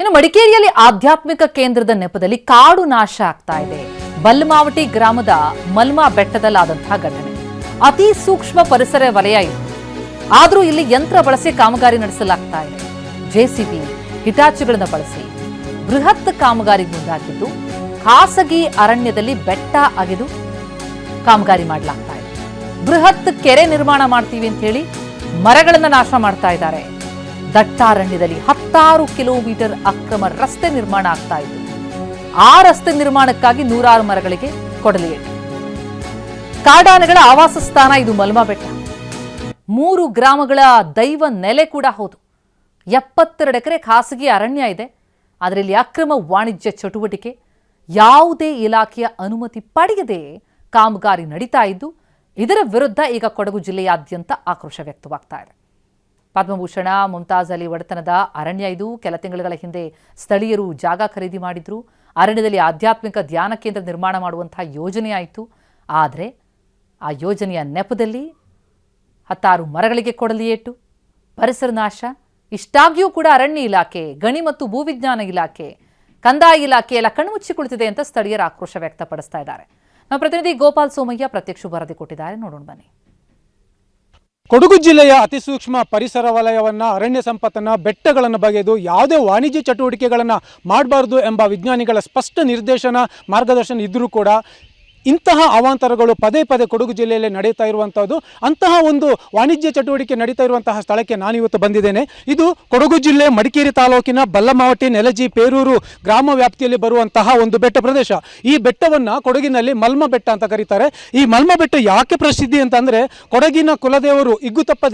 ಇನ್ನು ಮಡಿಕೇರಿಯಲ್ಲಿ ಆಧ್ಯಾತ್ಮಿಕ ಕೇಂದ್ರದ ನೆಪದಲ್ಲಿ ಕಾಡು ನಾಶ ಆಗ್ತಾ ಇದೆ. ಬಲ್ಮಾವಟಿ ಗ್ರಾಮದ ಮಲ್ಮಾ ಬೆಟ್ಟದಲ್ಲಾದಂತಹ ಘಟನೆ. ಅತಿ ಸೂಕ್ಷ್ಮ ಪರಿಸರ ವಲಯ ಇದು. ಆದರೂ ಇಲ್ಲಿ ಯಂತ್ರ ಬಳಸಿ ಕಾಮಗಾರಿ ನಡೆಸಲಾಗ್ತಾ ಇದೆ. ಜೆಸಿಬಿ, ಹಿಟಾಚಿಗಳನ್ನು ಬಳಸಿ ಬೃಹತ್ ಕಾಮಗಾರಿಗೆ ಮುಂದಾಗಿದ್ದು ಖಾಸಗಿ ಅರಣ್ಯದಲ್ಲಿ ಬೆಟ್ಟ ಅಗೆದು ಕಾಮಗಾರಿ ಮಾಡಲಾಗ್ತಾ ಇದೆ. ಬೃಹತ್ ಕೆರೆ ನಿರ್ಮಾಣ ಮಾಡ್ತೀವಿ ಅಂತ ಹೇಳಿ ಮರಗಳನ್ನು ನಾಶ ಮಾಡ್ತಾ ಇದ್ದಾರೆ. ದಟ್ಟಾರಣ್ಯದಲ್ಲಿ 10 ಕಿಲೋಮೀಟರ್ ಅಕ್ರಮ ರಸ್ತೆ ನಿರ್ಮಾಣ ಆಗ್ತಾ ಇತ್ತು. ಆ ರಸ್ತೆ ನಿರ್ಮಾಣಕ್ಕಾಗಿ 100 ಮರಗಳಿಗೆ ಕೊಡಲಿಯಿದೆ. ಕಾಡಾನೆಗಳ ಆವಾಸ ಸ್ಥಾನ ಇದು ಮಲ್ಮಾ ಬೆಟ್ಟ. 3 ಗ್ರಾಮಗಳ ದೈವ ನೆಲೆ ಕೂಡ ಹೌದು. 72 ಎಕರೆ ಖಾಸಗಿ ಅರಣ್ಯ ಇದೆ. ಆದರೆ ಇಲ್ಲಿ ಅಕ್ರಮ ವಾಣಿಜ್ಯ ಚಟುವಟಿಕೆ, ಯಾವುದೇ ಇಲಾಖೆಯ ಅನುಮತಿ ಪಡೆಯದೆ ಕಾಮಗಾರಿ ನಡೀತಾ ಇದ್ದು, ಇದರ ವಿರುದ್ಧ ಈಗ ಕೊಡಗು ಜಿಲ್ಲೆಯಾದ್ಯಂತ ಆಕ್ರೋಶ ವ್ಯಕ್ತವಾಗ್ತಾ ಇದೆ. ಪದ್ಮಭೂಷಣ ಮುಮ್ತಾಜ್ ಅಲಿ ಒಡೆತನದ ಅರಣ್ಯ ಇದು. ಕೆಲ ತಿಂಗಳುಗಳ ಹಿಂದೆ ಸ್ಥಳೀಯರು ಜಾಗ ಖರೀದಿ ಮಾಡಿದ್ರು. ಅರಣ್ಯದಲ್ಲಿ ಆಧ್ಯಾತ್ಮಿಕ ಧ್ಯಾನ ಕೇಂದ್ರ ನಿರ್ಮಾಣ ಮಾಡುವಂತಹ ಯೋಜನೆ ಆಯಿತು. ಆದರೆ ಆ ಯೋಜನೆಯ ನೆಪದಲ್ಲಿ 10 ಮರಗಳಿಗೆ ಕೊಡಲಿಯೇಟು, ಪರಿಸರ ನಾಶ. ಇಷ್ಟಾಗಿಯೂ ಕೂಡ ಅರಣ್ಯ ಇಲಾಖೆ, ಗಣಿ ಮತ್ತು ಭೂವಿಜ್ಞಾನ ಇಲಾಖೆ, ಕಂದಾಯ ಇಲಾಖೆ ಎಲ್ಲ ಕಣ್ಮುಚ್ಚಿ ಕುಳಿತಿದೆ ಅಂತ ಸ್ಥಳೀಯರ ಆಕ್ರೋಶ ವ್ಯಕ್ತಪಡಿಸ್ತಾ ಇದ್ದಾರೆ. ನಮ್ಮ ಪ್ರತಿನಿಧಿ ಗೋಪಾಲ್ ಸೋಮಯ್ಯ ಪ್ರತ್ಯಕ್ಷ ವರದಿ ಕೊಟ್ಟಿದ್ದಾರೆ, ನೋಡೋಣ ಬನ್ನಿ. ಕೊಡಗು ಜಿಲ್ಲೆಯ ಅತಿ ಸೂಕ್ಷ್ಮ ಪರಿಸರ ವಲಯವನ್ನು, ಅರಣ್ಯ ಸಂಪತ್ತನ್ನು, ಬೆಟ್ಟಗಳನ್ನು ಬಗೆದು ಯಾವುದೇ ವಾಣಿಜ್ಯ ಚಟುವಟಿಕೆಗಳನ್ನು ಮಾಡಬಾರ್ದು ಎಂಬ ವಿಜ್ಞಾನಿಗಳ ಸ್ಪಷ್ಟ ನಿರ್ದೇಶನ, ಮಾರ್ಗದರ್ಶನ ಇದ್ದರೂ ಕೂಡ ಇಂತಹ ಅವಾಂತರಗಳು ಪದೇ ಪದೇ ಕೊಡಗು ಜಿಲ್ಲೆಯಲ್ಲಿ ನಡೀತಾ ಇರುವಂಥದ್ದು. ಅಂತಹ ಒಂದು ವಾಣಿಜ್ಯ ಚಟುವಟಿಕೆ ನಡೀತಾ ಇರುವಂತಹ ಸ್ಥಳಕ್ಕೆ ನಾನಿವತ್ತು ಬಂದಿದ್ದೇನೆ. ಇದು ಕೊಡಗು ಜಿಲ್ಲೆ ಮಡಿಕೇರಿ ತಾಲೂಕಿನ ಬಲ್ಲಮಾವಟಿ, ನೆಲಜಿ, ಪೇರೂರು ಗ್ರಾಮ ವ್ಯಾಪ್ತಿಯಲ್ಲಿ ಬರುವಂತಹ ಒಂದು ಬೆಟ್ಟ ಪ್ರದೇಶ. ಈ ಬೆಟ್ಟವನ್ನು ಕೊಡಗಿನಲ್ಲಿ ಮಲ್ಮಾ ಬೆಟ್ಟ ಅಂತ ಕರೀತಾರೆ. ಈ ಮಲ್ಮಾ ಬೆಟ್ಟ ಯಾಕೆ ಪ್ರಸಿದ್ಧಿ ಅಂತಂದರೆ, ಕೊಡಗಿನ ಕುಲದೇವರು ಇಗ್ಗುತಪ್ಪ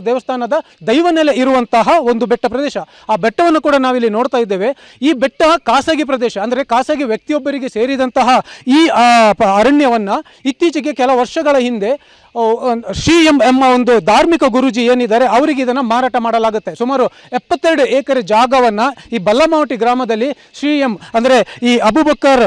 ದೇವಸ್ಥಾನದ ದೈವನೆಲೆ ಇರುವಂತಹ ಒಂದು ಬೆಟ್ಟ ಪ್ರದೇಶ. ಆ ಬೆಟ್ಟವನ್ನು ಕೂಡ ನಾವಿಲ್ಲಿ ನೋಡ್ತಾ ಇದ್ದೇವೆ. ಈ ಬೆಟ್ಟ ಖಾಸಗಿ ಪ್ರದೇಶ, ಅಂದರೆ ಖಾಸಗಿ ವ್ಯಕ್ತಿಯೊಬ್ಬರಿಗೆ ಸೇರಿದಂತಹ ಈ ಅರಣ್ಯವನ್ನು ಇತ್ತೀಚೆಗೆ ಕೆಲ ವರ್ಷಗಳ ಹಿಂದೆ ಶ್ರೀ ಎಂಬ ಒಂದು ಧಾರ್ಮಿಕ ಗುರೂಜಿ ಏನಿದ್ದಾರೆ ಅವರಿಗೆ ಇದನ್ನು ಮಾರಾಟ ಮಾಡಲಾಗುತ್ತೆ. ಸುಮಾರು 72 ಎಕರೆ ಜಾಗವನ್ನು ಈ ಬಲ್ಲಮಾವಟಿ ಗ್ರಾಮದಲ್ಲಿ ಶ್ರೀ ಅಂದರೆ ಈ ಅಬುಬಕ್ಕರ್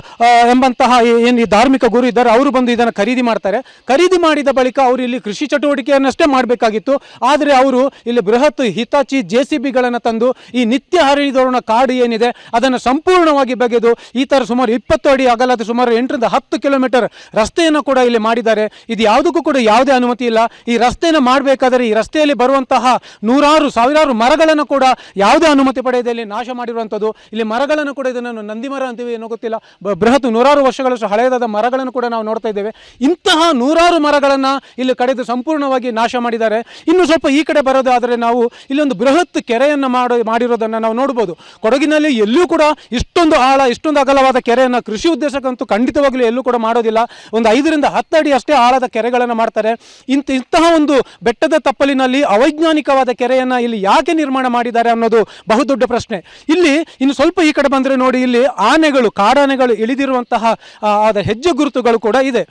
ಎಂಬಂತಹ ಏನು ಈ ಧಾರ್ಮಿಕ ಗುರು ಇದ್ದಾರೆ ಅವರು ಬಂದು ಇದನ್ನು ಖರೀದಿ ಮಾಡ್ತಾರೆ. ಖರೀದಿ ಮಾಡಿದ ಬಳಿಕ ಅವರು ಇಲ್ಲಿ ಕೃಷಿ ಚಟುವಟಿಕೆಯನ್ನಷ್ಟೇ ಮಾಡಬೇಕಾಗಿತ್ತು. ಆದರೆ ಅವರು ಇಲ್ಲಿ ಬೃಹತ್ ಹಿತಾಚಿ ಜೆಸಿಬಿಗಳನ್ನು ತಂದು ಈ ನಿತ್ಯ ಹರಿದೋರಣ ಕಾಡು ಏನಿದೆ ಅದನ್ನು ಸಂಪೂರ್ಣವಾಗಿ ಬಗೆದು ಈ ಥರ ಸುಮಾರು 20 ಅಡಿ ಅಗಲದ ಸುಮಾರು 8 ರಿಂದ 10 ಕಿಲೋಮೀಟರ್ ರಸ್ತೆಯನ್ನು ಕೂಡ ಇಲ್ಲಿ ಮಾಡಿದ್ದಾರೆ. ಇದು ಯಾವುದಕ್ಕೂ ಕೂಡ ಯಾವುದೇ ಅನುಮತಿ ಇಲ್ಲ. ಈ ರಸ್ತೆಯನ್ನು ಮಾಡಬೇಕಾದರೆ ಈ ರಸ್ತೆಯಲ್ಲಿ ಬರುವಂತಹ 100,000 ಮರಗಳನ್ನು ಕೂಡ ಯಾವುದೇ ಅನುಮತಿ ಪಡೆಯದೆ ಇಲ್ಲಿ ನಾಶ ಮಾಡಿರುವಂಥದ್ದು. ಇಲ್ಲಿ ಮರಗಳನ್ನು ಕೂಡ ಇದನ್ನು ನಂದಿ ಮರ ಅಂತೀವಿ ಏನೋ ಗೊತ್ತಿಲ್ಲ, ಬೃಹತ್ 100 ವರ್ಷಗಳಷ್ಟು ಹಳೆಯದಾದ ಮರಗಳನ್ನು ಕೂಡ ನಾವು ನೋಡ್ತಾ ಇದ್ದೇವೆ. ಇಂತಹ 100 ಮರಗಳನ್ನು ಇಲ್ಲಿ ಕಡಿದು ಸಂಪೂರ್ಣವಾಗಿ ನಾಶ ಮಾಡಿದ್ದಾರೆ. ಇನ್ನು ಸ್ವಲ್ಪ ಈ ಕಡೆ ಬರೋದಾದರೆ ನಾವು ಇಲ್ಲೊಂದು ಬೃಹತ್ ಕೆರೆಯನ್ನು ಮಾಡಿರೋದನ್ನು ನಾವು ನೋಡ್ಬೋದು. ಕೊಡಗಿನಲ್ಲಿ ಎಲ್ಲೂ ಕೂಡ ಇಷ್ಟೊಂದು ಆಳ, ಇಷ್ಟೊಂದು ಅಗಲವಾದ ಕೆರೆಯನ್ನು ಕೃಷಿ ಉದ್ದೇಶಕ್ಕಂತೂ ಖಂಡಿತವಾಗಲೂ ಎಲ್ಲೂ ಕೂಡ ಮಾಡೋದಿಲ್ಲ. ಒಂದು 5 ರಿಂದ 10 ಅಡಿ ಅಷ್ಟೇ ಆಳದ ಕೆರೆಗಳನ್ನು ಮಾಡ್ತಾರೆ. ಇಂತಹ ಒಂದು ಬೆಟ್ಟದ ತಪ್ಪಲಿನಲ್ಲಿ ಅವೈಜ್ಞಾನಿಕವಾದ ಕೆರೆಯನ್ನು ಇಲ್ಲಿ ಯಾಕೆ ನಿರ್ಮಾಣ ಮಾಡಿದ್ದಾರೆ ಅನ್ನೋದು ಬಹುದೊಡ್ಡ ಪ್ರಶ್ನೆ. ಇಲ್ಲಿ ಇನ್ನು ಸ್ವಲ್ಪ ಈ ಕಡೆ ಬಂದರೆ ನೋಡಿ, ಇಲ್ಲಿ ಆನೆಗಳು, ಕಾಡಾನೆಗಳು ಇಳಿದಿರುವಂತಹ ಹೆಜ್ಜೆ ಗುರುತುಗಳು ಕೂಡ ಇದೆ.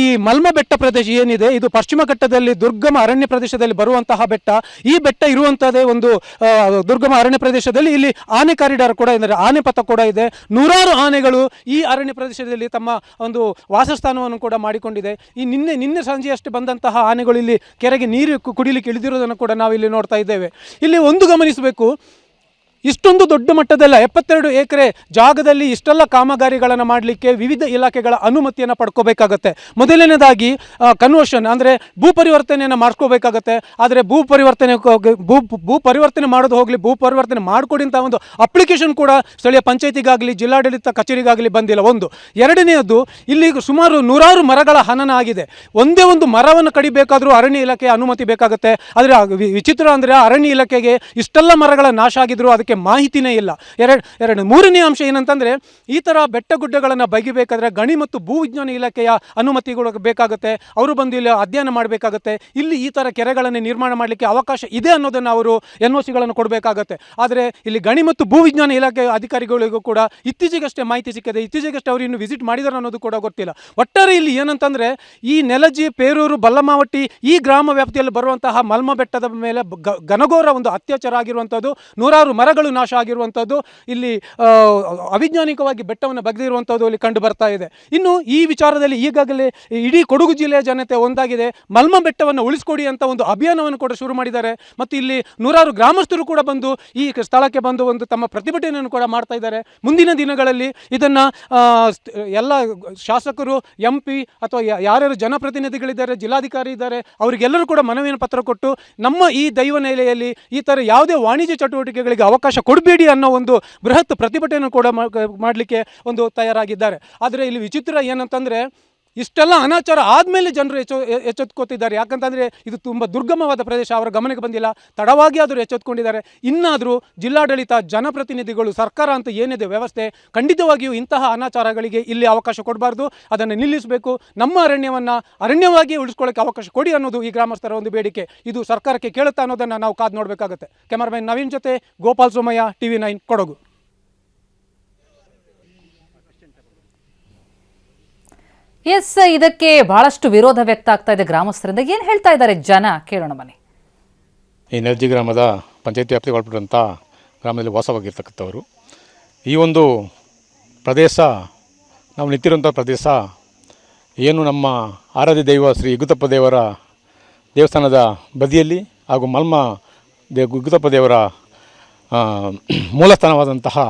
ಈ ಮಲ್ಮಾ ಬೆಟ್ಟ ಪ್ರದೇಶ ಏನಿದೆ ಇದು ಪಶ್ಚಿಮ ಘಟ್ಟದಲ್ಲಿ ದುರ್ಗಮ ಅರಣ್ಯ ಪ್ರದೇಶದಲ್ಲಿ ಬರುವಂತಹ ಬೆಟ್ಟ. ಈ ಬೆಟ್ಟ ಇರುವಂಥದ್ದೇ ಒಂದು ದುರ್ಗಮ ಅರಣ್ಯ ಪ್ರದೇಶದಲ್ಲಿ. ಇಲ್ಲಿ ಆನೆ ಕಾರಿಡಾರ್ ಕೂಡ ಇದೆ, ಆನೆ ಪಥ ಕೂಡ ಇದೆ. 100 ಆನೆಗಳು ಈ ಅರಣ್ಯ ಪ್ರದೇಶದಲ್ಲಿ ತಮ್ಮ ಒಂದು ವಾಸಸ್ಥಾನವನ್ನು ಕೂಡ ಮಾಡಿಕೊಂಡಿದೆ. ಈ ನಿನ್ನೆ ಸಂಜೆಯಷ್ಟು ಬಂದಂತಹ ಆನೆಗಳು ಇಲ್ಲಿ ಕೆರೆಗೆ ನೀರು ಕುಡಿಲಿಕ್ಕೆ ಇಳಿದಿರೋದನ್ನು ಕೂಡ ನಾವು ಇಲ್ಲಿ ನೋಡ್ತಾ ಇದ್ದೇವೆ. ಇಲ್ಲಿ ಒಂದು ಗಮನಿಸಬೇಕು, ಇಷ್ಟೊಂದು ದೊಡ್ಡ ಮಟ್ಟದಲ್ಲ 72 ಎಕರೆ ಜಾಗದಲ್ಲಿ ಇಷ್ಟೆಲ್ಲ ಕಾಮಗಾರಿಗಳನ್ನು ಮಾಡಲಿಕ್ಕೆ ವಿವಿಧ ಇಲಾಖೆಗಳ ಅನುಮತಿಯನ್ನು ಪಡ್ಕೋಬೇಕಾಗತ್ತೆ. ಮೊದಲನೇದಾಗಿ ಕನ್ವರ್ಷನ್ ಅಂದರೆ ಭೂ ಪರಿವರ್ತನೆಯನ್ನು ಮಾಡಿಸ್ಕೋಬೇಕಾಗತ್ತೆ. ಆದರೆ ಭೂ ಪರಿವರ್ತನೆ ಮಾಡೋದು ಹೋಗಲಿ, ಭೂ ಪರಿವರ್ತನೆ ಮಾಡಿಕೊಡಿ ಅಂತ ಒಂದು ಅಪ್ಲಿಕೇಶನ್ ಕೂಡ ಸ್ಥಳೀಯ ಪಂಚಾಯತಿಗಾಗಲಿ ಜಿಲ್ಲಾಡಳಿತ ಕಚೇರಿಗಾಗಲಿ ಬಂದಿಲ್ಲ. ಒಂದು. ಎರಡನೆಯದು, ಇಲ್ಲಿ ಸುಮಾರು 100 ಮರಗಳ ಹನನ ಆಗಿದೆ. ಒಂದೇ ಒಂದು ಮರವನ್ನು ಕಡಿಬೇಕಾದರೂ ಅರಣ್ಯ ಇಲಾಖೆಯ ಅನುಮತಿ ಬೇಕಾಗುತ್ತೆ. ಆದರೆ ವಿಚಿತ್ರ ಅಂದರೆ ಅರಣ್ಯ ಇಲಾಖೆಗೆ ಇಷ್ಟೆಲ್ಲ ಮರಗಳ ನಾಶ ಆಗಿದ್ರು ಅದಕ್ಕೆ ಮಾಹಿತಿನೇ ಇಲ್ಲ. ಮೂರನೇ ಅಂಶ ಏನಂತಂದರೆ, ಈ ಥರ ಬೆಟ್ಟ ಗುಡ್ಡಗಳನ್ನು ಬಗೆಬೇಕಾದ್ರೆ ಗಣಿ ಮತ್ತು ಭೂವಿಜ್ಞಾನ ಇಲಾಖೆಯ ಅನುಮತಿಗಳು ಬೇಕಾಗುತ್ತೆ. ಅವರು ಬಂದು ಇಲ್ಲಿ ಅಧ್ಯಯನ ಮಾಡಬೇಕಾಗುತ್ತೆ. ಇಲ್ಲಿ ಈ ಥರ ಕೆರೆಗಳನ್ನು ನಿರ್ಮಾಣ ಮಾಡಲಿಕ್ಕೆ ಅವಕಾಶ ಇದೆ ಅನ್ನೋದನ್ನು ಅವರು NOCಗಳನ್ನು ಕೊಡಬೇಕಾಗತ್ತೆ. ಆದರೆ ಇಲ್ಲಿ ಗಣಿ ಮತ್ತು ಭೂವಿಜ್ಞಾನ ಇಲಾಖೆ ಅಧಿಕಾರಿಗಳಿಗೂ ಕೂಡ ಇತ್ತೀಚೆಗಷ್ಟೇ ಮಾಹಿತಿ ಸಿಕ್ಕಿದೆ. ಇತ್ತೀಚೆಗಷ್ಟೇ ಅವರು ಇನ್ನು ವಿಸಿಟ್ ಮಾಡಿದಾರೆ ಅನ್ನೋದು ಕೂಡ ಗೊತ್ತಿಲ್ಲ. ಒಟ್ಟಾರೆ ಇಲ್ಲಿ ಏನಂತಂದರೆ, ಈ ನೆಲಜಿ, ಪೇರೂರು, ಬಲ್ಲಮಾವಟಿ ಈ ಗ್ರಾಮ ವ್ಯಾಪ್ತಿಯಲ್ಲಿ ಬರುವಂತಹ ಮಲ್ಮಾ ಬೆಟ್ಟದ ಮೇಲೆ ಘನಘೋರ ಒಂದು ಅತ್ಯಾಚಾರ ಆಗಿರುವಂಥದ್ದು. 100 ಮರಗಳು ಮರಗಳು ನಾಶ ಆಗಿರುವಂಥದ್ದು, ಇಲ್ಲಿ ಅವಿಜ್ಞಾನಿಕವಾಗಿ ಬೆಟ್ಟವನ್ನು ಬಗೆದಿರುವಂಥದ್ದು ಇಲ್ಲಿ ಕಂಡು ಬರ್ತಾ ಇದೆ. ಇನ್ನು ಈ ವಿಚಾರದಲ್ಲಿ ಈಗಾಗಲೇ ಇಡೀ ಕೊಡಗು ಜಿಲ್ಲೆಯ ಜನತೆ ಒಂದಾಗಿದೆ. ಮಲ್ಮ ಬೆಟ್ಟವನ್ನು ಉಳಿಸ್ಕೊಡಿ ಅಂತ ಒಂದು ಅಭಿಯಾನವನ್ನು ಕೂಡ ಶುರು ಮಾಡಿದ್ದಾರೆ. ಮತ್ತು ಇಲ್ಲಿ ನೂರಾರು ಗ್ರಾಮಸ್ಥರು ಕೂಡ ಬಂದು ಈ ಸ್ಥಳಕ್ಕೆ ಬಂದು ಒಂದು ತಮ್ಮ ಪ್ರತಿಭಟನೆಯನ್ನು ಕೂಡ ಮಾಡ್ತಾ ಇದ್ದಾರೆ. ಮುಂದಿನ ದಿನಗಳಲ್ಲಿ ಇದನ್ನು ಎಲ್ಲ ಶಾಸಕರು, MP ಅಥವಾ ಯಾರ್ಯಾರು ಜನಪ್ರತಿನಿಧಿಗಳಿದ್ದಾರೆ, ಜಿಲ್ಲಾಧಿಕಾರಿ ಇದ್ದಾರೆ, ಅವರಿಗೆಲ್ಲರೂ ಕೂಡ ಮನವಿಯನ್ನು ಪತ್ರ ಕೊಟ್ಟು ನಮ್ಮ ಈ ದೈವ ನೆಲೆಯಲ್ಲಿ ಈ ಥರ ಯಾವುದೇ ವಾಣಿಜ್ಯ ಚಟುವಟಿಕೆಗಳಿಗೆ ಅವಕಾಶ ಕೊಡಬೇಡಿ ಅನ್ನೋ ಒಂದು ಬೃಹತ್ ಪ್ರತಿಭಟನೆಯನ್ನು ಕೂಡ ಮಾಡಲಿಕ್ಕೆ ಒಂದು ತಯಾರಾಗಿದ್ದಾರೆ. ಆದರೆ ಇಲ್ಲಿ ವಿಚಿತ್ರ ಏನಂತಂದರೆ, ಇಷ್ಟೆಲ್ಲ ಅನಾಚಾರ ಆದಮೇಲೆ ಜನರು ಎಚ್ಚೆತ್ಕೋತಿದ್ದಾರೆ. ಯಾಕಂತಂದರೆ ಇದು ತುಂಬ ದುರ್ಗಮವಾದ ಪ್ರದೇಶ, ಅವರ ಗಮನಕ್ಕೆ ಬಂದಿಲ್ಲ, ತಡವಾಗಿ ಆದರೂ ಎಚ್ಚೆತ್ಕೊಂಡಿದ್ದಾರೆ. ಇನ್ನಾದರೂ ಜಿಲ್ಲಾಡಳಿತ, ಜನಪ್ರತಿನಿಧಿಗಳು, ಸರ್ಕಾರ ಅಂತ ಏನಿದೆ ವ್ಯವಸ್ಥೆ, ಖಂಡಿತವಾಗಿಯೂ ಇಂತಹ ಅನಾಚಾರಗಳಿಗೆ ಇಲ್ಲಿ ಅವಕಾಶ ಕೊಡಬಾರ್ದು, ಅದನ್ನು ನಿಲ್ಲಿಸಬೇಕು. ನಮ್ಮ ಅರಣ್ಯವಾಗಿ ಉಳಿಸ್ಕೊಳ್ಳೋಕ್ಕೆ ಅವಕಾಶ ಕೊಡಿ ಅನ್ನೋದು ಈ ಗ್ರಾಮಸ್ಥರ ಒಂದು ಬೇಡಿಕೆ. ಇದು ಸರ್ಕಾರಕ್ಕೆ ಕೇಳುತ್ತಾ ಅನ್ನೋದನ್ನು ನಾವು ಕಾದು ನೋಡಬೇಕಾಗುತ್ತೆ. ಕ್ಯಾಮರಾಮನ್ ನವೀನ್ ಜೊತೆ ಗೋಪಾಲ್ ಸೋಮಯ್ಯ, TV9 ಕೊಡಗು. ಎಸ್, ಇದಕ್ಕೆ ಬಹಳಷ್ಟು ವಿರೋಧ ವ್ಯಕ್ತ ಆಗ್ತಾ ಇದೆ ಗ್ರಾಮಸ್ಥರಿಂದ. ಏನು ಹೇಳ್ತಾ ಇದ್ದಾರೆ ಜನ, ಕೇಳೋಣ ಬನ್ನಿ. ಈ ನೆರ್ಜಿ ಗ್ರಾಮದ ಪಂಚಾಯತಿ ವ್ಯಾಪ್ತಿಗೆ ಒಳಪಟ್ಟಂಥ ಗ್ರಾಮದಲ್ಲಿ ವಾಸವಾಗಿರ್ತಕ್ಕಂಥವರು. ಈ ಒಂದು ಪ್ರದೇಶ, ನಾವು ನಿಂತಿರುವಂಥ ಪ್ರದೇಶ ಏನು ನಮ್ಮ ಆರಾಧ್ಯ ದೈವ ಶ್ರೀ ಇಗ್ಗುತಪ್ಪ ದೇವರ ದೇವಸ್ಥಾನದ ಬದಿಯಲ್ಲಿ ಹಾಗೂ ಮಲ್ಮ ಇಗ್ಗುತಪ್ಪ ದೇವರ ಮೂಲಸ್ಥಾನವಾದಂತಹ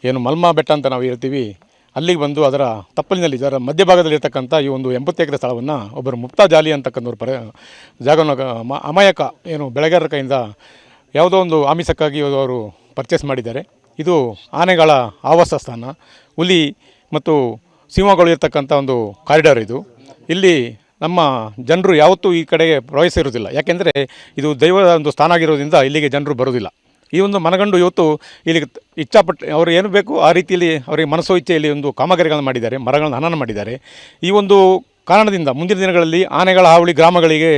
ಏನು ಮಲ್ಮ ಬೆಟ್ಟ ಅಂತ ನಾವು ಹೇಳ್ತೀವಿ, ಅಲ್ಲಿಗೆ ಬಂದು ಅದರ ತಪ್ಪಲಿನಲ್ಲಿ, ಅದರ ಮಧ್ಯಭಾಗದಲ್ಲಿರ್ತಕ್ಕಂಥ ಈ ಒಂದು 80 ಎಕರೆ ಸ್ಥಳವನ್ನು ಒಬ್ಬರು ಮುಕ್ತಾ ಜಾಲಿ ಅಂತಕ್ಕಂಥವ್ರು ಜಾಗವನ್ನು ಅಮಾಯಕ ಏನು ಬೆಳೆಗಾರರ ಕೈಯಿಂದ ಯಾವುದೋ ಒಂದು ಆಮಿಷಕ್ಕಾಗಿ ಅವರು ಪರ್ಚೇಸ್ ಮಾಡಿದ್ದಾರೆ. ಇದು ಆನೆಗಳ ಆವಾಸ ಸ್ಥಾನ, ಹುಲಿ ಮತ್ತು ಸಿಂಹಗಳು ಇರ್ತಕ್ಕಂಥ ಒಂದು ಕಾರಿಡಾರ್ ಇದು. ಇಲ್ಲಿ ನಮ್ಮ ಜನರು ಯಾವತ್ತೂ ಈ ಕಡೆಗೆ ಪ್ರವೇಶಿಸಿರುವುದಿಲ್ಲ. ಯಾಕೆಂದರೆ ಇದು ದೈವದ ಒಂದು ಸ್ಥಾನ ಆಗಿರೋದ್ರಿಂದ ಇಲ್ಲಿಗೆ ಜನರು ಬರೋದಿಲ್ಲ. ಈ ಒಂದು ಮನಗಂಡು ಇವತ್ತು ಇಲ್ಲಿ ಇಚ್ಛಾಪಟ್ಟು ಅವರು ಏನು ಬೇಕು ಆ ರೀತಿಯಲ್ಲಿ ಅವರಿಗೆ ಮನಸ್ಸೋ ಇಚ್ಛೆಯಲ್ಲಿ ಒಂದು ಕಾಮಗಾರಿಗಳನ್ನು ಮಾಡಿದ್ದಾರೆ, ಮರಗಳನ್ನು ಹನನ ಮಾಡಿದ್ದಾರೆ. ಈ ಒಂದು ಕಾರಣದಿಂದ ಮುಂದಿನ ದಿನಗಳಲ್ಲಿ ಆನೆಗಳ ಹಾವಳಿ ಗ್ರಾಮಗಳಿಗೆ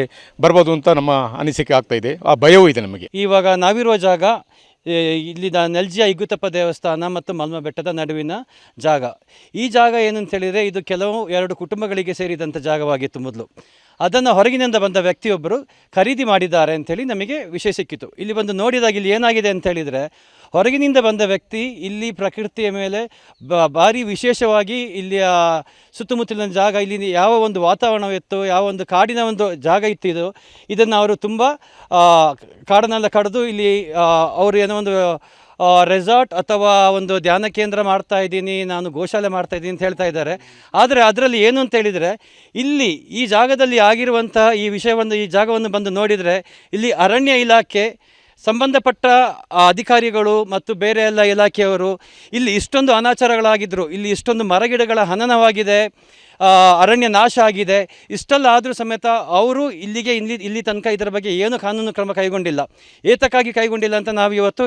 ಬರ್ಬೋದು ಅಂತ ನಮ್ಮ ಅನಿಸಿಕೆ ಆಗ್ತಾಯಿದೆ. ಆ ಭಯವೂ ಇದೆ ನಮಗೆ. ಇವಾಗ ನಾವಿರುವ ಜಾಗ ಇಲ್ಲಿನ ನೆಲ್ಜಿಯ ಇಗ್ಗುತಪ್ಪ ದೇವಸ್ಥಾನ ಮತ್ತು ಮಲ್ಮ ಬೆಟ್ಟದ ನಡುವಿನ ಜಾಗ. ಈ ಜಾಗ ಏನಂತ ಹೇಳಿದರೆ, ಇದು ಕೆಲವು 2 ಕುಟುಂಬಗಳಿಗೆ ಸೇರಿದಂಥ ಜಾಗವಾಗಿತ್ತು ಮೊದಲು. ಅದನ್ನು ಹೊರಗಿನಿಂದ ಬಂದ ವ್ಯಕ್ತಿಯೊಬ್ಬರು ಖರೀದಿ ಮಾಡಿದ್ದಾರೆ ಅಂಥೇಳಿ ನಮಗೆ ವಿಷಯ ಸಿಕ್ಕಿತು. ಇಲ್ಲಿ ಬಂದು ನೋಡಿದಾಗ ಇಲ್ಲಿ ಏನಾಗಿದೆ ಅಂತ ಹೇಳಿದರೆ, ಹೊರಗಿನಿಂದ ಬಂದ ವ್ಯಕ್ತಿ ಇಲ್ಲಿ ಪ್ರಕೃತಿಯ ಮೇಲೆ ಭಾರಿ ವಿಶೇಷವಾಗಿ ಇಲ್ಲಿಯ ಸುತ್ತಮುತ್ತಲಿನ ಜಾಗ, ಇಲ್ಲಿ ಯಾವ ಒಂದು ವಾತಾವರಣವಿತ್ತು, ಯಾವ ಒಂದು ಕಾಡಿನ ಒಂದು ಜಾಗ ಇತ್ತು, ಇದನ್ನು ಅವರು ತುಂಬ ಕಾಡನ್ನೆಲ್ಲ ಕಡಿದು ಇಲ್ಲಿ ಅವರು ಏನೋ ಒಂದು ರೆಸಾರ್ಟ್ ಅಥವಾ ಒಂದು ಧ್ಯಾನ ಕೇಂದ್ರ ಮಾಡ್ತಾ ಇದ್ದೀನಿ, ನಾನು ಗೋಶಾಲೆ ಮಾಡ್ತಾ ಇದ್ದೀನಿ ಅಂತ ಹೇಳ್ತಾ ಇದ್ದಾರೆ. ಆದರೆ ಅದರಲ್ಲಿ ಏನು ಅಂತ ಹೇಳಿದರೆ, ಇಲ್ಲಿ ಈ ಜಾಗದಲ್ಲಿ ಆಗಿರುವಂತಹ ಈ ವಿಷಯವನ್ನು, ಈ ಜಾಗವನ್ನು ಬಂದು ನೋಡಿದರೆ, ಇಲ್ಲಿ ಅರಣ್ಯ ಇಲಾಖೆ ಸಂಬಂಧಪಟ್ಟ ಅಧಿಕಾರಿಗಳು ಮತ್ತು ಬೇರೆ ಎಲ್ಲ ಇಲಾಖೆಯವರು ಇಲ್ಲಿ ಇಷ್ಟೊಂದು ಅನಾಚಾರಗಳಾಗಿದ್ದರು, ಇಲ್ಲಿ ಇಷ್ಟೊಂದು ಮರಗಿಡಗಳ ಹನನವಾಗಿದೆ, ಅರಣ್ಯ ನಾಶ ಆಗಿದೆ, ಇಷ್ಟೆಲ್ಲ ಆದರೂ ಸಮೇತ ಅವರು ಇಲ್ಲಿ ತನಕ ಇದರ ಬಗ್ಗೆ ಏನು ಕಾನೂನು ಕ್ರಮ ಕೈಗೊಂಡಿಲ್ಲ. ಏತಕ್ಕಾಗಿ ಕೈಗೊಂಡಿಲ್ಲ ಅಂತ ನಾವು ಇವತ್ತು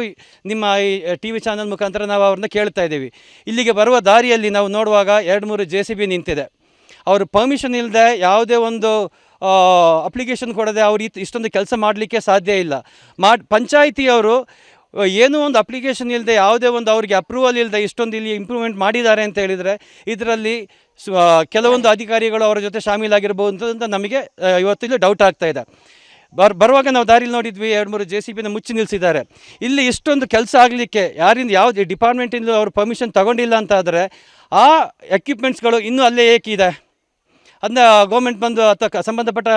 ನಿಮ್ಮ ಈ TV ಚಾನಲ್ ಮುಖಾಂತರ ನಾವು ಅವ್ರನ್ನ ಕೇಳ್ತಾ ಇದ್ದೀವಿ. ಇಲ್ಲಿಗೆ ಬರುವ ದಾರಿಯಲ್ಲಿ ನಾವು ನೋಡುವಾಗ 2-3 JCB ನಿಂತಿದೆ. ಅವರು ಪರ್ಮಿಷನ್ ಇಲ್ಲದೆ, ಯಾವುದೇ ಒಂದು ಅಪ್ಲಿಕೇಶನ್ ಕೊಡದೆ ಅವರು ಇಷ್ಟೊಂದು ಕೆಲಸ ಮಾಡಲಿಕ್ಕೆ ಸಾಧ್ಯ ಇಲ್ಲ. ಪಂಚಾಯಿತಿಯವರು ಏನೋ ಒಂದು ಅಪ್ಲಿಕೇಶನ್ ಇಲ್ಲದೆ, ಯಾವುದೇ ಒಂದು ಅವರಿಗೆ ಅಪ್ರೂವಲ್ ಇಲ್ಲದೆ ಇಷ್ಟೊಂದು ಇಲ್ಲಿ ಇಂಪ್ರೂವ್ಮೆಂಟ್ ಮಾಡಿದ್ದಾರೆ ಅಂತ ಹೇಳಿದರೆ, ಇದರಲ್ಲಿ ಕೆಲವೊಂದು ಅಧಿಕಾರಿಗಳು ಅವರ ಜೊತೆ ಶಾಮೀಲಾಗಿರ್ಬೋದು ಅಂತ ನಮಗೆ ಇವತ್ತಿಲ್ಲಿ ಡೌಟ್ ಆಗ್ತಾ ಇದೆ. ಬರುವಾಗ ನಾವು ದಾರಿಲಿ ನೋಡಿದ್ವಿ, 2-3 JCBನ ಮುಚ್ಚಿ ನಿಲ್ಲಿಸಿದ್ದಾರೆ. ಇಲ್ಲಿ ಇಷ್ಟೊಂದು ಕೆಲಸ ಆಗಲಿಕ್ಕೆ ಯಾವುದೇ ಡಿಪಾರ್ಟ್ಮೆಂಟಿಂದ ಅವರು ಪರ್ಮಿಷನ್ ತಗೊಂಡಿಲ್ಲ ಅಂತ ಆದರೆ, ಆ ಎಕ್ವಿಪ್ಮೆಂಟ್ಸ್ಗಳು ಇನ್ನೂ ಅಲ್ಲೇ ಏಕಿದೆ. ಅದನ್ನ ಗೌರ್ಮೆಂಟ್ ಬಂದು ಅಥವಾ ಸಂಬಂಧಪಟ್ಟ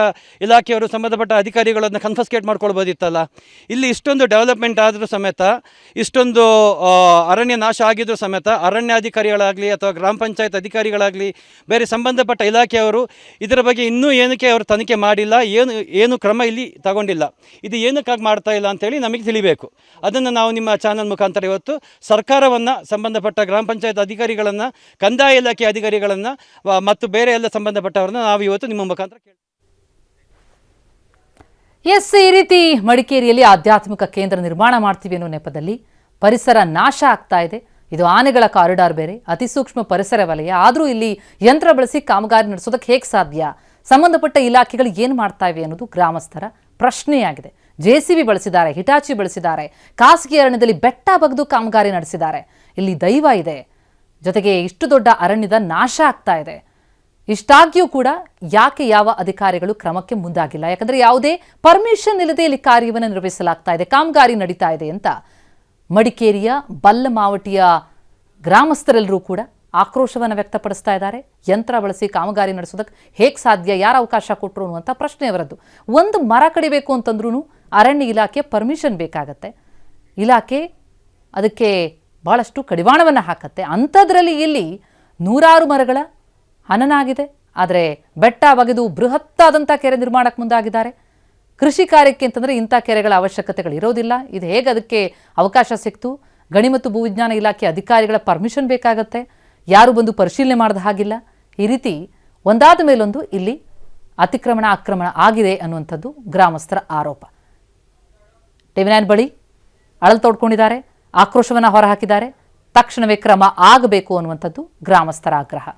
ಇಲಾಖೆಯವರು, ಸಂಬಂಧಪಟ್ಟ ಅಧಿಕಾರಿಗಳನ್ನ ಕನ್ಫಸ್ಕೇಟ್ ಮಾಡ್ಕೊಳ್ಬೋದಿತ್ತಲ್ಲ. ಇಲ್ಲಿ ಇಷ್ಟೊಂದು ಡೆವಲಪ್ಮೆಂಟ್ ಆದರೂ ಸಮೇತ, ಇಷ್ಟೊಂದು ಅರಣ್ಯ ನಾಶ ಆಗಿದ್ರೂ ಸಮೇತ ಅರಣ್ಯಾಧಿಕಾರಿಗಳಾಗಲಿ ಅಥವಾ ಗ್ರಾಮ ಪಂಚಾಯತ್ ಅಧಿಕಾರಿಗಳಾಗಲಿ, ಬೇರೆ ಸಂಬಂಧಪಟ್ಟ ಇಲಾಖೆಯವರು ಇದರ ಬಗ್ಗೆ ಇನ್ನೂ ಏನಕ್ಕೆ ಅವರು ತನಿಖೆ ಮಾಡಿಲ್ಲ, ಏನು ಕ್ರಮ ಇಲ್ಲಿ ತಗೊಂಡಿಲ್ಲ. ಇದು ಏನಕ್ಕಾಗಿ ಮಾಡ್ತಾ ಇಲ್ಲ ಅಂತೇಳಿ ನಮಗೆ ತಿಳಿಬೇಕು. ಅದನ್ನು ನಾವು ನಿಮ್ಮ ಚಾನಲ್ ಮುಖಾಂತರ ಇವತ್ತು ಸರ್ಕಾರವನ್ನು, ಸಂಬಂಧಪಟ್ಟ ಗ್ರಾಮ ಪಂಚಾಯತ್ ಅಧಿಕಾರಿಗಳನ್ನು, ಕಂದಾಯ ಇಲಾಖೆ ಅಧಿಕಾರಿಗಳನ್ನು ಮತ್ತು ಬೇರೆ ಎಲ್ಲ ಸಂಬಂಧಪಟ್ಟ ನಾವು ಇವತ್ತು ನಿಮ್ಮ ಮುಖಾಂತರ ಎಸ್, ಈ ರೀತಿ ಮಡಿಕೇರಿಯಲ್ಲಿ ಆಧ್ಯಾತ್ಮಿಕ ಕೇಂದ್ರ ನಿರ್ಮಾಣ ಮಾಡ್ತೀವಿ ಅನ್ನೋ ನೆಪದಲ್ಲಿ ಪರಿಸರ ನಾಶ ಆಗ್ತಾ ಇದೆ. ಇದು ಆನೆಗಳ ಕಾರಿಡಾರ್ ಬೇರೆ, ಅತಿ ಸೂಕ್ಷ್ಮ ಪರಿಸರ ವಲಯ. ಆದರೂ ಇಲ್ಲಿ ಯಂತ್ರ ಬಳಸಿ ಕಾಮಗಾರಿ ನಡೆಸೋದಕ್ಕೆ ಹೇಗೆ ಸಾಧ್ಯ? ಸಂಬಂಧಪಟ್ಟ ಇಲಾಖೆಗಳು ಏನು ಮಾಡ್ತಾ ಇವೆ ಅನ್ನೋದು ಗ್ರಾಮಸ್ಥರ ಪ್ರಶ್ನೆಯಾಗಿದೆ. JCB ಬಳಸಿದ್ದಾರೆ, ಹಿಟಾಚಿ ಬಳಸಿದ್ದಾರೆ, ಖಾಸಗಿ ಅರಣ್ಯದಲ್ಲಿ ಬೆಟ್ಟ ಬಗ್ದು ಕಾಮಗಾರಿ ನಡೆಸಿದ್ದಾರೆ. ಇಲ್ಲಿ ದೈವ ಇದೆ, ಜೊತೆಗೆ ಇಷ್ಟು ದೊಡ್ಡ ಅರಣ್ಯದ ನಾಶ ಆಗ್ತಾ ಇದೆ. ಇಷ್ಟಾಗಿಯೂ ಕೂಡ ಯಾಕೆ ಯಾವ ಅಧಿಕಾರಿಗಳು ಕ್ರಮಕ್ಕೆ ಮುಂದಾಗಿಲ್ಲ? ಯಾಕಂದ್ರೆ ಯಾವುದೇ ಪರ್ಮಿಷನ್ ಇಲ್ಲದೆ ಇಲ್ಲಿ ಕಾರ್ಯವನ್ನು ನಿರ್ವಹಿಸಲಾಗ್ತಾ ಇದೆ, ಕಾಮಗಾರಿ ನಡೀತಾ ಇದೆ ಅಂತ ಮಡಿಕೇರಿಯ ಬಲ್ಲಮಾವಟಿಯ ಗ್ರಾಮಸ್ಥರೆಲ್ಲರೂ ಕೂಡ ಆಕ್ರೋಶವನ್ನು ವ್ಯಕ್ತಪಡಿಸ್ತಾ ಇದ್ದಾರೆ. ಯಂತ್ರ ಬಳಸಿ ಕಾಮಗಾರಿ ನಡೆಸೋದಕ್ಕೆ ಹೇಗೆ ಸಾಧ್ಯ, ಯಾರು ಅವಕಾಶ ಕೊಟ್ಟರು ಅನ್ನುವಂಥ ಪ್ರಶ್ನೆ ಅವರದ್ದು. ಒಂದು ಮರ ಕಡಿಬೇಕು ಅಂತಂದ್ರೂ ಅರಣ್ಯ ಇಲಾಖೆ ಪರ್ಮಿಷನ್ ಬೇಕಾಗತ್ತೆ. ಇಲಾಖೆ ಅದಕ್ಕೆ ಭಾಳಷ್ಟು ಕಡಿವಾಣವನ್ನು ಹಾಕತ್ತೆ. ಅಂಥದ್ರಲ್ಲಿ ಇಲ್ಲಿ ನೂರಾರು ಮರಗಳ ಹನನಾಗಿದೆ. ಆದರೆ ಬೆಟ್ಟ ಬಗೆದು ಬೃಹತ್ತಾದಂಥ ಕೆರೆ ನಿರ್ಮಾಣಕ್ಕೆ ಮುಂದಾಗಿದ್ದಾರೆ. ಕೃಷಿ ಕಾರ್ಯಕ್ಕೆ ಅಂತಂದರೆ ಇಂಥ ಕೆರೆಗಳ ಅವಶ್ಯಕತೆಗಳು ಇರೋದಿಲ್ಲ. ಇದು ಹೇಗೆ ಅದಕ್ಕೆ ಅವಕಾಶ ಸಿಕ್ತು? ಗಣಿ ಮತ್ತು ಭೂವಿಜ್ಞಾನ ಇಲಾಖೆ ಅಧಿಕಾರಿಗಳ ಪರ್ಮಿಷನ್ ಬೇಕಾಗತ್ತೆ. ಯಾರು ಬಂದು ಪರಿಶೀಲನೆ ಮಾಡಿದ ಹಾಗಿಲ್ಲ. ಈ ರೀತಿ ಒಂದಾದ ಮೇಲೊಂದು ಇಲ್ಲಿ ಆಕ್ರಮಣ ಆಗಿದೆ ಅನ್ನುವಂಥದ್ದು ಗ್ರಾಮಸ್ಥರ ಆರೋಪ. ಟಿವಿ9 ಬಳಿ ಅಳಲು ತೋಡ್ಕೊಂಡಿದ್ದಾರೆ, ಆಕ್ರೋಶವನ್ನು ಹೊರಹಾಕಿದ್ದಾರೆ. ತಕ್ಷಣವೇ ಕ್ರಮ ಆಗಬೇಕು ಅನ್ನುವಂಥದ್ದು ಗ್ರಾಮಸ್ಥರ ಆಗ್ರಹ.